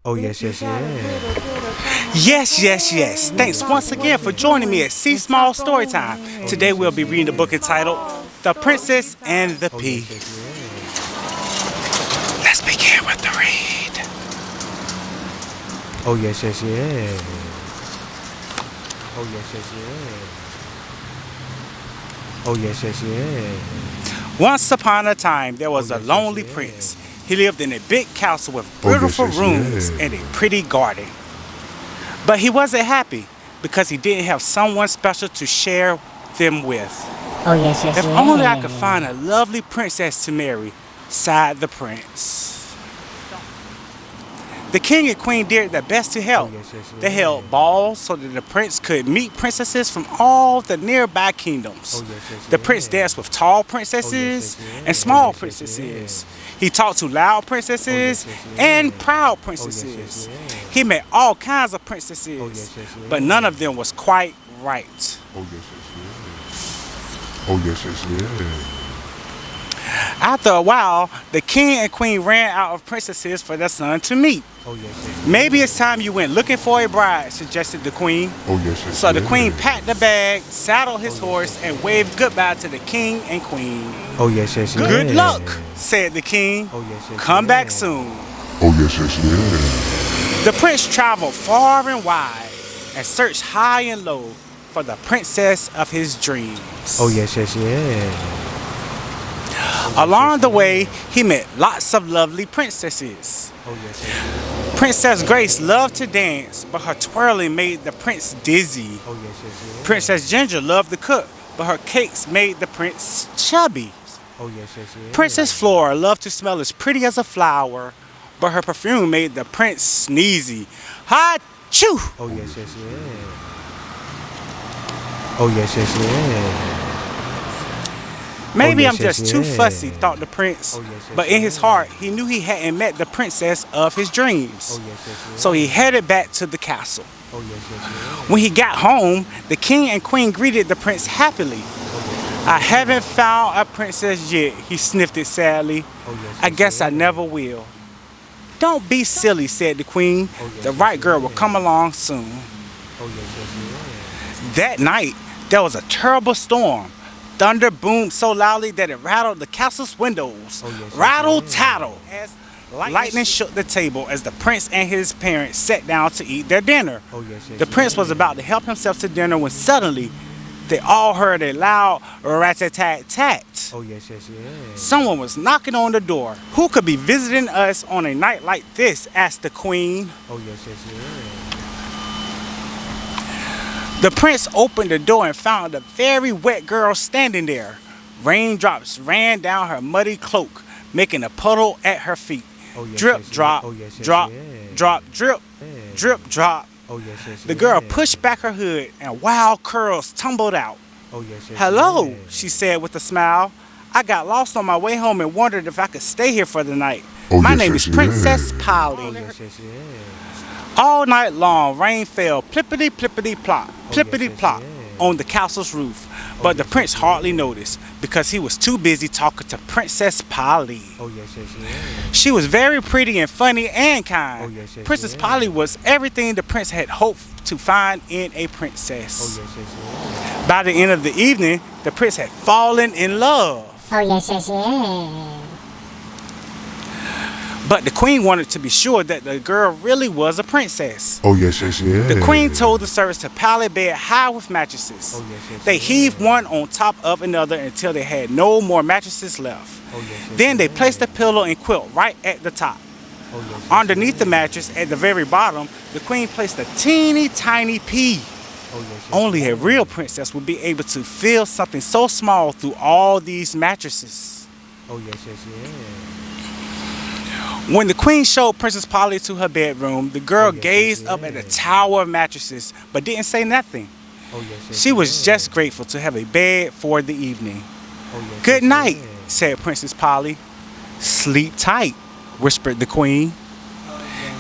Oh, yes, yes, yes. Yes, yes, yes. Thanks once again for joining me at Storytime. Today we'll be reading the book entitled The Princess and the Oh, Pea. yes, yes, yes. Let's begin with the read. Oh, yes, yes, yes. Oh, yes, yes, yes. Oh, yes, yes, yes. Once upon a time, there was Oh, a yes, yes, lonely yes. prince. He lived in a big castle with Oh, yes, beautiful yes, rooms yes. and a pretty garden. But he wasn't happy because he didn't have someone special to share them with. Oh, yes, yes, If yes. only I could find a lovely princess to marry, sighed the prince. The king and queen did their best to help. Oh, yes, yes, They yes. held balls so that the prince could meet princesses from all the nearby kingdoms. Oh, yes, yes, The prince yes. danced with tall princesses yes, yes. and small Oh, yes, yes, princesses. yes. He talked to loud princesses Oh, yes, yes, and yes. proud Oh, yes, princesses. yes, yes. He met all kinds of princesses, Oh, yes, yes, yes. but none of them was quite right. Oh, yes, yes, yes. Oh, yes, yes, yes. After a while, the king and queen ran out of princesses for their son to meet. Oh, yes, yes, yes. Maybe it's time you went looking for a bride, suggested the queen. Oh, yes, yes, So the yes. queen packed the bag, saddled his horse, and waved goodbye to the king and queen. Oh, yes, yes, yes. Good luck, said the king. Oh, yes, yes, Come yes. back soon. Oh, yes, yes, yes. The prince traveled far and wide and searched high and low for the princess of his dreams. Oh, yes, yes, yes. Along the way, he met lots of lovely princesses. Oh, yes, yes, yes. Princess Grace loved to dance, but her twirling made the prince dizzy. Oh, yes, yes, yes. Princess Ginger loved to cook, but her cakes made the prince chubby. Oh, yes, yes, yes. Princess Flora loved to smell as pretty as a flower, but her perfume made the prince sneezy. Ha-choo! Oh, yes, yes, yes. Oh, yes, yes, yes. Maybe Oh, I'm yes, just yes, too yes. fussy, thought the prince. Oh, yes, yes, But in his yes. heart, he knew he hadn't met the princess of his dreams. Oh, yes, yes, yes. So he headed back to the castle. Oh, yes, yes, yes. When he got home, the king and queen greeted the prince happily. I haven't found a princess yet, he sniffed it sadly. Oh, yes, I yes, guess I yes. never will. Don't be silly, said the queen. Oh, yes, The yes, right girl will yes. come along soon. Oh, yes, yes, yes. That night, there was a terrible storm. Thunder boomed so loudly that it rattled the castle's windows. Oh, yes, yes, Rattle yes. tattle. As lightning shook the table as the prince and his parents sat down to eat their dinner. Oh, yes, yes, The prince was yes. about to help himself to dinner when suddenly they all heard a loud rat-a-tat-tat. Oh, yes, yes, yes. Someone was knocking on the door. Who could be visiting us on a night like this? Asked the queen. Oh, yes, yes, yes. The prince opened the door and found a very wet girl standing there. Raindrops ran down her muddy cloak, making a puddle at her feet. Oh, yes, Drip, yes, yes. drop, Oh, yes, yes, drop, yes. drop, drip, Yes. drip, drop. Oh, yes, yes, The girl yes. pushed back her hood and wild curls tumbled out. Oh, yes, yes, Hello, yes. she said with a smile. I got lost on my way home and wondered if I could stay here for the night. Oh, My yes, name yes, is Princess yes. Polly. Oh, yes, yes, yes. All night long, rain fell plippity plippity plop, Oh, plippity yes, plop yes, yes. on the castle's roof. But the yes, prince yes, hardly yes. noticed because he was too busy talking to Princess Polly. Oh, yes, yes, yes. She was very pretty and funny and kind. Oh, yes, yes, Princess yes. Polly was everything the prince had hoped to find in a princess. Oh, yes, yes, yes. By the end of the evening, the prince had fallen in love. Oh, yes, yes, yes. But the queen wanted to be sure that the girl really was a princess. Oh, yes, yes, yes. The queen told the servants to pile a bed high with mattresses. Oh, yes, yes, They yes. heaved one on top of another until they had no more mattresses left. Oh, yes, yes, Then they yes. placed the pillow and quilt right at the top. Oh, yes, yes, Underneath the yes. mattress, at the very bottom, the queen placed a teeny tiny pea. Oh, yes, yes, Only a yes. real princess would be able to feel something so small through all these mattresses. Oh, yes, yes, yes. When the queen showed Princess Polly to her bedroom, the girl Oh, yes, gazed yes, up at the yes. tower of mattresses, but didn't say nothing. Oh, yes, yes, She was yes. just grateful to have a bed for the evening. Oh, yes, Good yes, night, yes. said Princess Polly. Sleep tight, whispered the queen.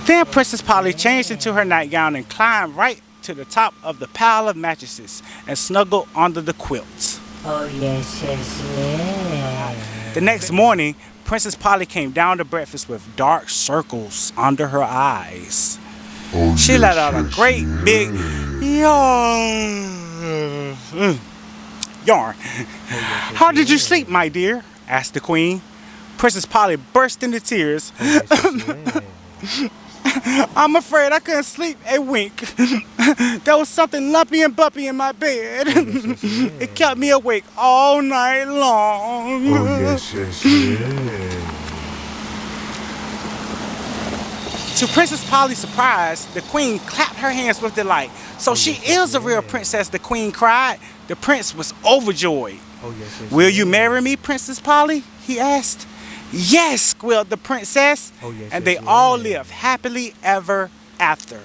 Then Princess Polly changed into her nightgown and climbed right to the top of the pile of mattresses and snuggled under the quilt. Oh, yes, yes, yes. The next morning, Princess Polly came down to breakfast with dark circles under her eyes. Oh, She yes, let out a yes, great yes. big yarn. How did you sleep, my dear? Asked the queen. Princess Polly burst into tears. I'm afraid I couldn't sleep a wink. There was something lumpy and bumpy in my bed. It kept me awake all night long. Oh, yes, yes, yes. To Princess Polly's surprise, the queen clapped her hands with delight. So she is a real princess, the queen cried. The prince was overjoyed. Will you marry me, Princess Polly? He asked. Yes, squealed the princess. And they all lived happily ever after.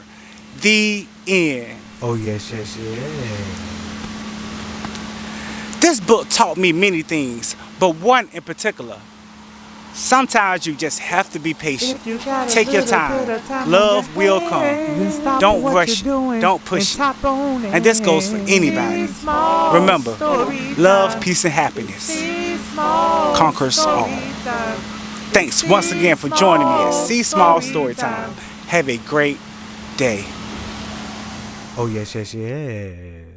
The end. Oh, yes, yes, yes. This book taught me many things, but one in particular. Sometimes you just have to be patient. Take your time. Love will come. Don't rush it. Don't push it. And this goes for anybody. Remember, love, peace, and happiness conquers all. Thanks once again for joining me at C Small Storytime. Have a great day. Oh, yes, yes, yes.